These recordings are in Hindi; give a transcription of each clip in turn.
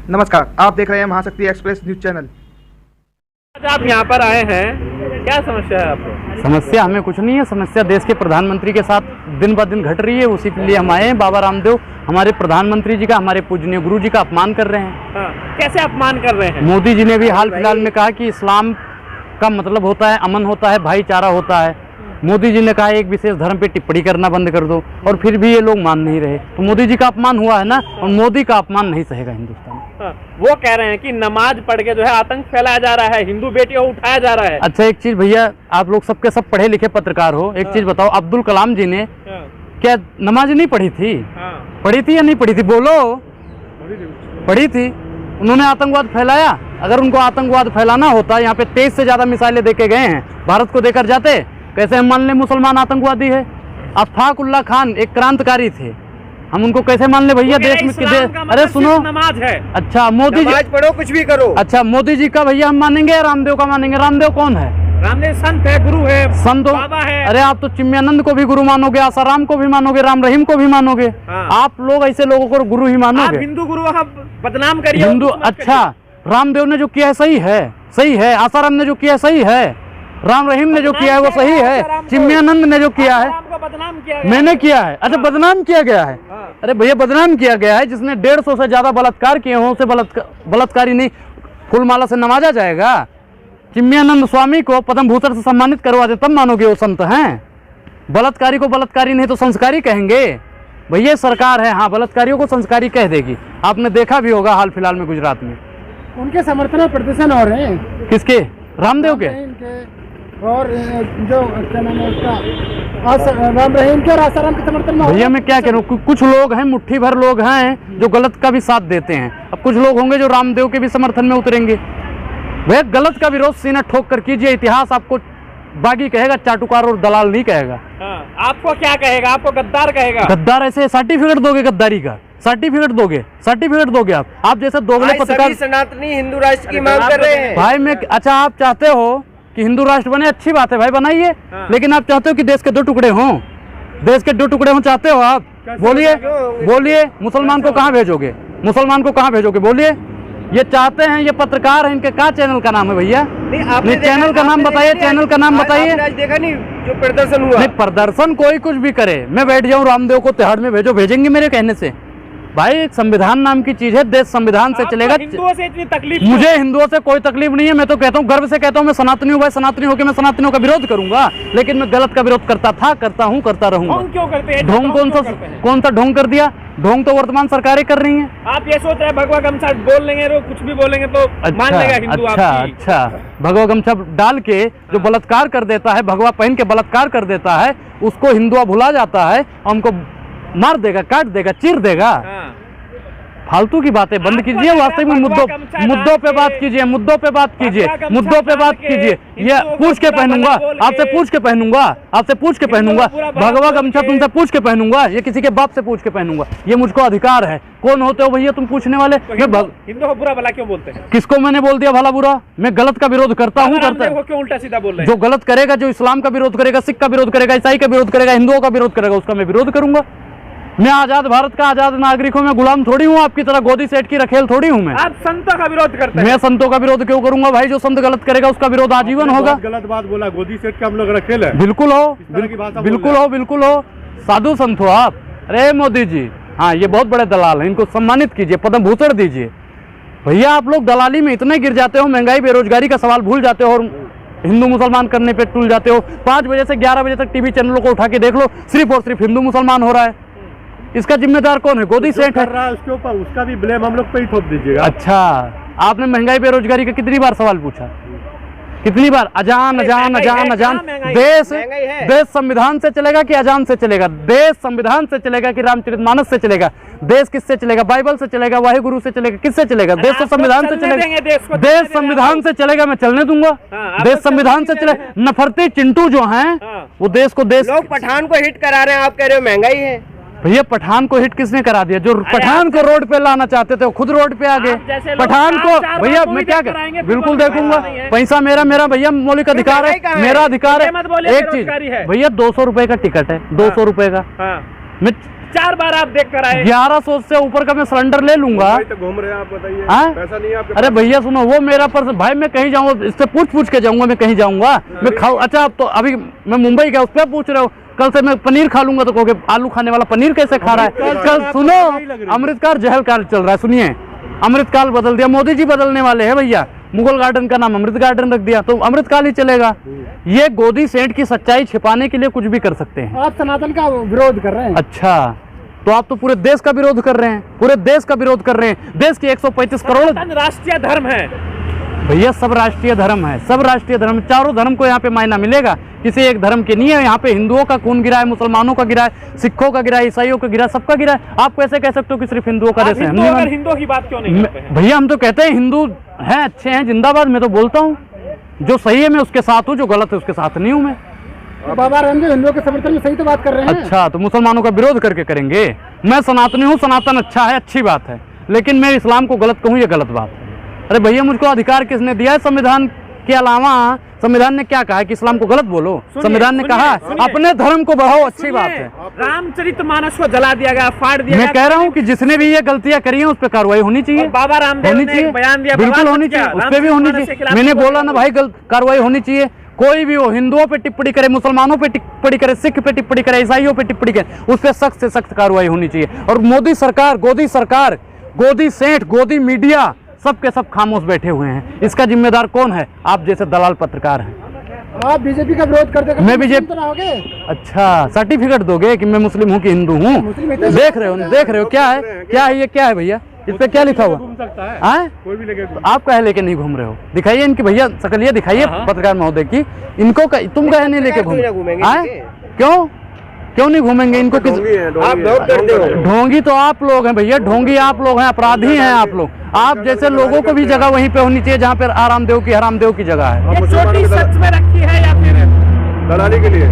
नमस्कार, आप देख रहे हैं महाशक्ति एक्सप्रेस न्यूज चैनल। आज आप यहाँ पर आए हैं, क्या समस्या है आपको? समस्या हमें कुछ नहीं है। समस्या देश के प्रधानमंत्री के साथ दिन ब दिन घट रही है, उसी के लिए हम आए हैं। बाबा रामदेव हमारे प्रधानमंत्री जी का, हमारे पूजनीय गुरु जी का अपमान कर रहे हैं। हाँ, कैसे अपमान कर रहे हैं? मोदी जी ने भी हाल फिलहाल में कहा कि इस्लाम का मतलब होता है अमन होता है, भाईचारा होता है। मोदी जी ने कहा एक विशेष धर्म पे टिप्पणी करना बंद कर दो, और फिर भी ये लोग मान नहीं रहे। तो मोदी जी का अपमान हुआ है ना, और मोदी का अपमान नहीं सहेगा हिंदुस्तान। हाँ, वो कह रहे हैं कि नमाज पढ़ के जो है आतंक फैलाया जा रहा है, हिंदू बेटियों को उठाया जा रहा है। अच्छा, एक चीज भैया, आप लोग सबके सब पढ़े लिखे पत्रकार हो, एक चीज बताओ, अब्दुल कलाम जी ने क्या नमाज नहीं पढ़ी थी? पढ़ी थी या नहीं पढ़ी थी? बोलो, पढ़ी थी। उन्होंने आतंकवाद फैलाया। अगर उनको आतंकवाद फैलाना होता, यहाँ पे 23 से ज्यादा मिसाइलें देके गए हैं, भारत को देकर जाते। कैसे हम मान लें मुसलमान आतंकवादी है? अफाक उल्ला खान एक क्रांतिकारी थे, हम उनको कैसे मान ले भैया? देश में अरे सुनो, नमाज है। अच्छा, मोदी जी पढ़ो, कुछ भी करो। अच्छा, मोदी जी का भैया हम मानेंगे या रामदेव का मानेंगे? रामदेव कौन है? रामदेव संत है, गुरु है, संत बाबा है। अरे आप तो चिन्मयानंद को भी गुरु मानोगे, आसाराम को भी मानोगे, राम रहीम को भी मानोगे। हाँ। आप लोग ऐसे लोगों को गुरु ही मानोगे? हिंदू गुरु बदनाम करिए हिंदू। अच्छा, रामदेव ने जो किया है सही है, सही है। आसाराम ने जो किया है सही है, राम रहीम ने जो किया है वो सही है, चिन्मयानंद ने जो किया है बदनाम किया मैंने किया है। अच्छा, बदनाम किया गया है? अरे भैया, बदनाम किया गया है। जिसने 150 से ज्यादा बलात्कार किए हों उसे बलात्कारी नहीं फूलमाला से नवाजा जाएगा? चिन्मयानंद स्वामी को पद्म भूषण से सम्मानित करवा दे तब मानोगे वो संत हैं? बलात्कारी को बलात्कारी नहीं तो संस्कारी कहेंगे? भैया सरकार है, हाँ, बलात्कारियों को संस्कारी कह देगी। आपने देखा भी होगा हाल फिलहाल में गुजरात में उनके समर्थन में प्रदर्शन हो रहे हैं। किसके? रामदेव के और जो क्या नाम है उसका, राम रहीम के और आसाराम के समर्थन में। भैया मैं क्या कह रहा हूँ, कुछ लोग हैं, मुट्ठी भर लोग हैं जो गलत का भी साथ देते हैं। अब कुछ लोग होंगे जो रामदेव के भी समर्थन में उतरेंगे। भैया गलत का विरोध सीना ठोक कर कीजिए। इतिहास आपको बागी कहेगा, चाटुकार और दलाल नहीं कहेगा। आपको क्या कहेगा? आपको गद्दार कहेगा। गद्दार ऐसे सर्टिफिकेट दोगे? गद्दारी का सर्टिफिकेट दोगे? सर्टिफिकेट दोगे आप जैसे दोगले पत्रकार सनातनी हिंदू राष्ट्र की मांग कर रहे हैं भाई। मैं अच्छा, आप चाहते हो कि हिंदू राष्ट्र बने, अच्छी बात है भाई, बनाइए। लेकिन आप चाहते हो कि देश के 2 टुकड़े हों? देश के 2 टुकड़े हों चाहते हो आप? बोलिए, बोलिए, मुसलमान को कहाँ भेजोगे? मुसलमान को कहाँ भेजोगे? बोलिए। ये चाहते हैं, ये पत्रकार हैं, इनके क्या चैनल का नाम है भैया? नहीं, चैनल का नाम बताइए, चैनल का नाम बताइए। देखा नहीं जो प्रदर्शन हुआ? नहीं, प्रदर्शन कोई कुछ भी करे, मैं बैठ जाऊं रामदेव को तिहाड़ में भेजो, भेजेंगे मेरे कहने से? भाई एक संविधान नाम की चीज है, देश संविधान से चलेगा। हिंदुओं से इतनी तकलीफ? मुझे हिंदुओं से कोई तकलीफ नहीं है। मैं तो कहता हूँ, गर्व से कहता हूँ, मैं सनातनी हूँ भाई। सनातनी होकर मैं सनातनियों का विरोध करूंगा, लेकिन मैं गलत का विरोध करता था, करता हूँ, करता रहूंगा। क्यों करते हैं? ढोंग कौन सा ढोंग कर दिया? ढोंग तो वर्तमान सरकारें कर रही हैं। आप ये सोच रहे हैं भगवा गमछा बोल लेंगे, कुछ भी बोलेंगे तो मान लेगा हिंदू? अच्छा, भगवा गमछा डाल के जो बलात्कार कर देता है, भगवा पहन के बलात्कार कर देता है, उसको हिंदुआ भुला जाता है और हमको मार देगा, काट देगा, चीर देगा। फालतू की बातें बंद कीजिए, वास्तविक में मुद्दों पे बात कीजिए, मुद्दों पे बात कीजिए, मुद्दों पे बात कीजिए। ये पूछ के पहनूंगा, आपसे पूछ के पहनूंगा, आपसे पूछ के पहनूंगा। भगवा गमछा तुमसे पूछ के पहनूंगा, ये किसी के बाप से पूछ के पहनूंगा। ये मुझको अधिकार है। कौन होते हो भैया तुम पूछने वाले? हिंदू को बुरा भला क्यों बोलते हैं? किसको मैंने बोल दिया भला बुरा? मैं गलत का विरोध करता हूँ, क्यों उल्टा सीधा बोल रहे हैं? जो गलत करेगा, जो इस्लाम का विरोध करेगा, सिख का विरोध करेगा, ईसाई का विरोध करेगा, हिंदुओं का विरोध करेगा, उसका मैं विरोध करूंगा। मैं आजाद भारत का आजाद नागरिक हूँ, मैं गुलाम थोड़ी हूँ, आपकी तरह गोदी सेठ की रखेल थोड़ी हूँ मैं। आप संतों का विरोध करते हैं? मैं संतों का विरोध क्यों करूंगा भाई? जो संत गलत करेगा उसका विरोध आजीवन होगा। गलत बात बोला, गोदी सेठ के हम लोग रखेल है। बिल्कुल हो, बिल्कुल हो, साधु संत हो आप। अरे मोदी जी, हाँ, ये बहुत बड़े दलाल हैं, इनको सम्मानित कीजिए, पद्म भूषण दीजिए। भैया आप लोग दलाली में इतने गिर जाते हो, महंगाई बेरोजगारी का सवाल भूल जाते हो और हिंदू मुसलमान करने पे टूल जाते हो। 5 बजे से 11 बजे तक टीवी चैनलों को उठा के देख लो, सिर्फ और सिर्फ हिंदू मुसलमान हो रहा है। इसका जिम्मेदार कौन है? गोदी सेठ है। उसके ऊपर उसका भी ब्लेम हम लोग पे ही थोप दीजिएगा। अच्छा, आपने महंगाई बेरोजगारी का कितनी बार सवाल पूछा? कितनी बार? अजान अजान अजान अजान। देश संविधान से चलेगा कि अजान से चलेगा? देश संविधान से चलेगा कि रामचरितमानस से चलेगा? देश किससे चलेगा? बाइबल से चलेगा? वाहिगुरु से चलेगा? किससे चलेगा? देश तो संविधान से चलेगा। देश संविधान से चलेगा, मैं चलने दूंगा। देश संविधान से चलेगा। नफरती चिंटू जो हैं वो देश को लोग पठान को हिट करा रहे हैं, आप कह रहे हो महंगाई है। भैया पठान को हिट किसने करा दिया? जो पठान को रोड पे लाना चाहते थे वो खुद रोड पे आ गए। पठान को भैया मैं क्या कर, बिल्कुल देखूंगा, पैसा मेरा भैया मौलिक अधिकार है, मेरा अधिकार है। एक चीज भैया 200 रुपए का टिकट है, 200 रुपए का। मैं 4 बार आप देख कर आए। 1100 से ऊपर का मैं सिलेंडर ले लूंगा। तो घूम रहे हैं आप, बताइए। हाँ? पैसा नहीं है आपके अरे भैया सुनो, वो मेरा पर्स भाई, मैं कहीं जाऊंगा इससे पूछ के जाऊंगा, मैं कहीं जाऊंगा मैं खाऊं। अच्छा अब तो अभी मैं मुंबई गया, उस पर पूछ रहे हो, कल से मैं पनीर खा लूंगा तो कहोगे आलू खाने वाला पनीर कैसे खा रहा है। कल सुनो, अमृतकाल जहल काल चल रहा है, सुनिए, अमृतकाल बदल दिया, मोदी जी बदलने वाले हैं भैया। मुगल गार्डन का नाम अमृत गार्डन रख दिया, तो अमृतकाल ही चलेगा। ये गोदी सेठ की सच्चाई छिपाने के लिए कुछ भी कर सकते हैं। आप सनातन का विरोध कर रहे हैं। अच्छा, तो आप तो पूरे देश का विरोध कर रहे हैं, पूरे देश का विरोध कर रहे हैं। देश के 135 करोड़ राष्ट्रीय धर्म है भैया, सब राष्ट्रीय धर्म है, सब राष्ट्रीय धर्म, चारों धर्म को यहाँ पे मायना मिलेगा, किसी एक धर्म के नहीं है। यहाँ पे हिंदुओं का खून गिरा है, मुसलमानों का गिरा है, सिखों का गिरा है, ईसाइयों का गिरा है, सबका गिरा है। आप कैसे कह सकते हो कि सिर्फ हिंदुओं का देश है? हिंदुओं की बात क्यों नहीं करते हैं? भैया हम तो कहते हैं हिंदू हैं, अच्छे हैं, जिंदाबाद। मैं तो बोलता हूँ जो सही है मैं उसके साथ हूँ, जो गलत है उसके साथ नहीं हूँ मैं। तो बाबा रामदेव हिंदुओं के समर्थन में सही तो बात कर रहे हैं। अच्छा, तो मुसलमानों का विरोध करके करेंगे? मैं सनातनी हूँ, सनातन अच्छा है, अच्छी बात है, लेकिन मैं इस्लाम को गलत कहूँ ये गलत बात है। अरे भैया मुझको अधिकार किसने दिया है? संविधान के अलावा संविधान ने क्या कहा है कि इस्लाम को गलत बोलो? संविधान ने कहा अपने धर्म को बढ़ाओ, अच्छी बात है। रामचरितमानस को जला दिया गया, फाड़ दिया गया। मैं कह रहा हूँ कि जिसने भी ये गलतियां करी हैं उस पर कार्रवाई होनी चाहिए। बाबा रामदेव ने एक बयान दिया, बिल्कुल होनी चाहिए, उस पर भी होनी चाहिए। मैंने बोला ना भाई, कार्रवाई होनी चाहिए। कोई भी हो, हिंदुओं पे टिप्पणी करे, मुसलमानों पे टिप्पणी करे, सिख पे टिप्पणी करे, ईसाइयों पे टिप्पणी करे, उस पर सख्त से सख्त कार्रवाई होनी चाहिए। और मोदी सरकार, गोदी सेठ, गोदी मीडिया, सब के सब खामोश बैठे हुए हैं। इसका जिम्मेदार कौन है? आप जैसे दलाल पत्रकार हैं। आप बीजेपी का विरोध करते मैं बीजेपी तो ना होगे। अच्छा, सर्टिफिकेट दोगे कि मैं मुस्लिम हूँ कि हिंदू हूँ? देख रहे हो क्या है, क्या है ये, क्या है भैया, इस पे क्या लिखा हुआ? कोई भी लेके आप कहे लेके नहीं घूम रहे हो? दिखाइए इनकी भैया शकलिया, दिखाइए पत्रकार महोदय की। इनको तुम कहे नहीं लेके घूमे? क्यों नहीं घूमेंगे? इनको किस ढोंगी तो आप लोग हैं भैया, ढोंगी आप लोग हैं, अपराधी हैं आप लोग। आप जैसे लोगों को भी जगह वहीं पे होनी चाहिए जहाँ पे हरामदेव की जगह है। चोटी सच में रखी है या फिर दलाली के लिए?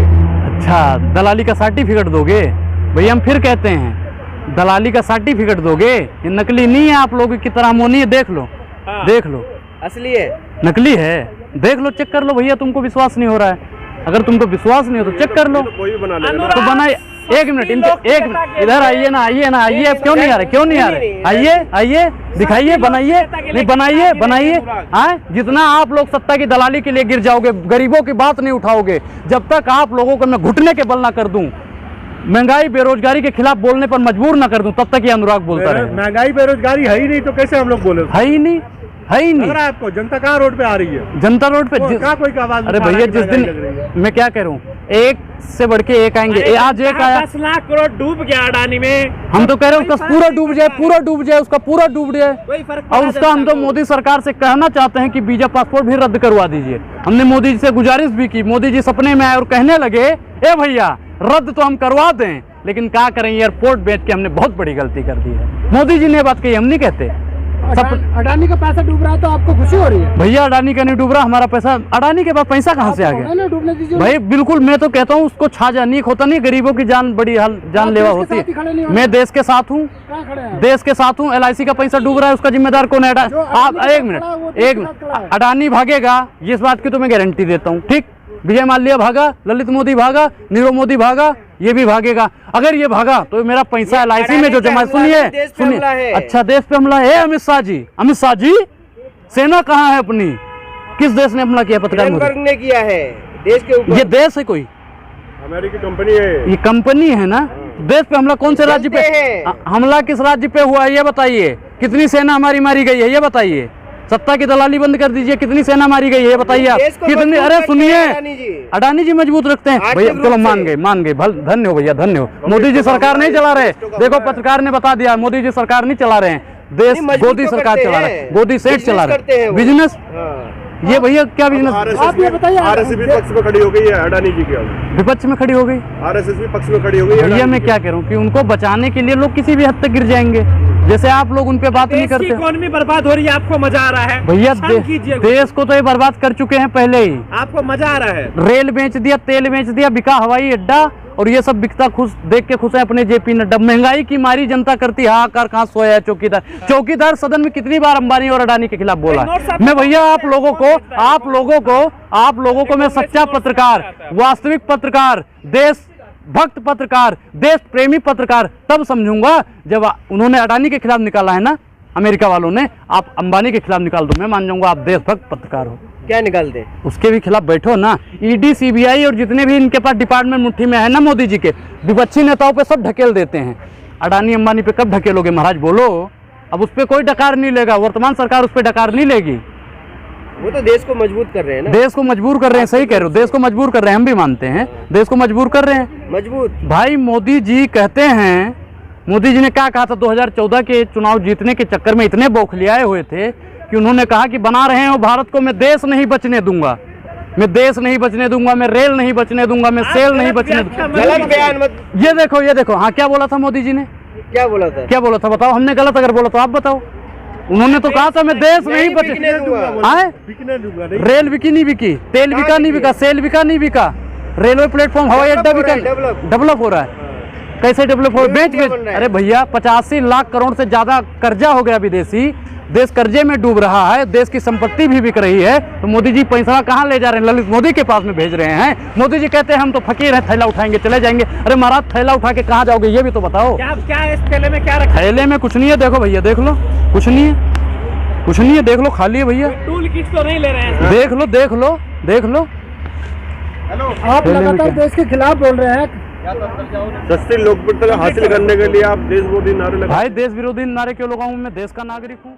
अच्छा, दलाली का सर्टिफिकेट दोगे भैया? हम फिर कहते हैं दलाली का सर्टिफिकेट दोगे? ये नकली नहीं है, आप लोगों की तरह होनी है। देख लो, देख लो, असली है नकली है, देख लो, चेक कर लो भैया। तुमको विश्वास नहीं हो रहा है? अगर तुमको विश्वास नहीं हो तो चेक कर लो। कोई भी बना लेगा। तो बनाइए। एक मिनट इधर आइए ना, आइए ना, आइए। क्यों नहीं आ रहे? क्यों नहीं आ रहे? आइए, दिखाइए, बनाइए। हाँ, जितना आप लोग सत्ता की दलाली के लिए गिर जाओगे, गरीबों की बात नहीं उठाओगे, जब तक आप लोगों को मैं घुटने के बल ना कर दूं, महंगाई बेरोजगारी के खिलाफ बोलने पर मजबूर ना कर दूं, तब तक ये अनुराग बोलता रहे। महंगाई बेरोजगारी है ही नहीं तो कैसे हम लोग बोले? है ही नहीं। आपको जनता कहाँ रोड पे आ रही है? जनता रोड पे कहाँ कोई आवाज? अरे भैया जिस दिन मैं क्या कह रहा हूँ, एक से बढ़ के एक आएंगे। आज एक आया, 10 लाख करोड़ डूब गया अडानी में। हम तो कह रहे हैं उसका पूरा डूब जाए, उसका पूरा डूब जाए। और उसका हम तो मोदी सरकार से कहना चाहते हैं कि वीजा पासपोर्ट भी रद्द करवा दीजिए। हमने मोदी जी से गुजारिश भी की, मोदी जी सपने में आए और कहने लगे, ए भैया रद्द तो हम करवा दें, लेकिन क्या करें, एयरपोर्ट बेच के हमने बहुत बड़ी गलती कर दी है। मोदी जी ने बात कही, हम नहीं कहते। अडानी का पैसा डूब रहा है तो आपको खुशी हो रही है? भैया अडानी का नहीं डूब रहा, हमारा पैसा, अडानी के पास पैसा कहाँ से आ गया? डूबने दीजिए भाई बिल्कुल, मैं तो कहता हूँ उसको छाजानीक होता नहीं, गरीबों की जान बड़ी जानलेवा होती है। मैं देश के साथ हूँ, देश के साथ हूँ। LIC का पैसा डूब रहा है, उसका जिम्मेदार कौन है? आप एक मिनट, अडानी भागेगा इस बात की तो मैं गारंटी देता हूँ। ठीक, विजय माल्या भागा, ललित मोदी भागा, नीरव मोदी भागा, ये भी भागेगा। अगर ये भागा तो मेरा पैसा LIC में जो जमा, सुनिए, अच्छा देश पे हमला है। अमित शाह जी, सेना कहाँ है अपनी? किस देश ने हमला किया? पत्रकार ने किया है देश के ऊपर। ये देश है कोई? अमेरिकी कंपनी है, ये कंपनी है ना। देश पे हमला कौन से राज्य पे? हमला किस राज्य पे हुआ है ये बताइए। कितनी सेना हमारी मारी गई है ये बताइए। सत्ता की दलाली बंद कर दीजिए, कितनी सेना मारी गई है ये बताइए आप। कितनी? अरे सुनिए, अडानी जी मजबूत रखते हैं भैया। चलो मान गए, धन्य हो भैया, धन्य हो। मोदी जी सरकार नहीं चला रहे, देखो पत्रकार ने बता दिया, मोदी जी सरकार नहीं चला रहे हैं देश, गोदी सरकार चला रहे हैं, गोदी सेठ चला रहे हैं। बिजनेस ये भैया क्या बिजनेस? आप ये बताइए। RSS भी पक्ष में खड़ी हो गई है, अडानी जी की विपक्ष में खड़ी हो गई, RSS भी पक्ष में खड़ी हो गई है। भैया मैं क्या कह रहा हूँ कि उनको बचाने के लिए लोग किसी भी हद तक गिर जाएंगे। जैसे आप लोग उन पे बात नहीं करते। इकोनॉमी बर्बाद हो रही है, आपको मजा आ रहा है? भैया देश को तो ये बर्बाद कर चुके हैं पहले ही। आपको मजा आ रहा है? रेल बेच दिया, तेल बेच दिया, बिका हवाई अड्डा, और ये सब बिकता देख के खुश है अपने JP नड्डा। महंगाई की मारी जनता करती हाहाकार, कहाँ सोया है चौकीदार सदन में कितनी बार अंबानी और अडानी के खिलाफ बोला। मैं भैया आप लोगों को मैं सच्चा पत्रकार, वास्तविक पत्रकार, देश देशभक्त पत्रकार, देश प्रेमी पत्रकार तब समझूंगा जब उन्होंने अडानी के खिलाफ निकाला है ना, अमेरिका वालों ने, आप अंबानी के खिलाफ निकाल दो, मैं मान जाऊंगा आप देशभक्त पत्रकार हो। क्या निकाल दे? उसके भी खिलाफ बैठो ना। ईडी, सीबीआई और जितने भी इनके पास डिपार्टमेंट मुट्ठी में है ना मोदी जी के, विपक्षी नेताओं पे सब ढकेल देते हैं। अडानी अंबानी पे कब ढकेलोगे महाराज, बोलो। अब उस पर कोई डकार नहीं लेगा, वर्तमान सरकार उस पर डकार नहीं लेगी। वो तो देश को मजबूत कर रहे हैं ना। देश को मजबूर कर रहे हैं, सही कह रहे हो, देश को मजबूर कर रहे हैं, हम भी मानते हैं देश को मजबूर कर रहे हैं। मजबूत भाई मोदी जी कहते हैं, मोदी जी ने क्या कहा था 2014 के चुनाव जीतने के चक्कर में इतने बौखलियाए हुए थे कि उन्होंने कहा कि बना रहे हो भारत को, मैं देश नहीं बचने दूंगा, मैं देश नहीं बचने दूंगा, मैं रेल नहीं बचने दूंगा, मैं सेल नहीं बचने दूंगा। गलत बयान मत। ये देखो, हाँ क्या बोला था मोदी जी ने, क्या बोला था? क्या बोला था बताओ, हमने गलत अगर बोला तो आप बताओ। उन्होंने तो कहा था मैं देश नहीं बिकने दूंगा। बचने, आए बिकने दूंगा नहीं। रेल बिकी नहीं बिकी, तेल बिका नहीं बिका, सेल बिका नहीं बिका, रेलवे प्लेटफॉर्म, हवाई अड्डा बिका, डेवलप हो रहा है। कैसे डेवलप हो, बेच अरे भैया 85 लाख करोड़ से ज्यादा कर्जा हो गया विदेशी, देश कर्जे में डूब रहा है, देश की संपत्ति भी बिक रही है, तो मोदी जी पैसा कहाँ ले जा रहे हैं, ललित मोदी के पास में भेज रहे हैं। मोदी जी कहते हैं हम तो फकीर हैं, थैला उठाएंगे चले जाएंगे। अरे महाराज थैला उठा के कहाँ जाओगे ये भी तो बताओ। क्या इस थैले में क्या रखा? थैले में कुछ नहीं है, देखो भैया देख लो, कुछ नहीं है, कुछ नहीं है, देख लो खाली है भैया, टूल किट तो नहीं ले रहे हैं? देख लो देख लो देख लो। आप लगातार देश के खिलाफ बोल रहे हैं। सस्ती लोकप्रियता हासिल करने के लिए आप देश विरोधी नारे लगा। भाई देश विरोधी नारे क्यों लगाऊं, मैं देश का नागरिक हूँ।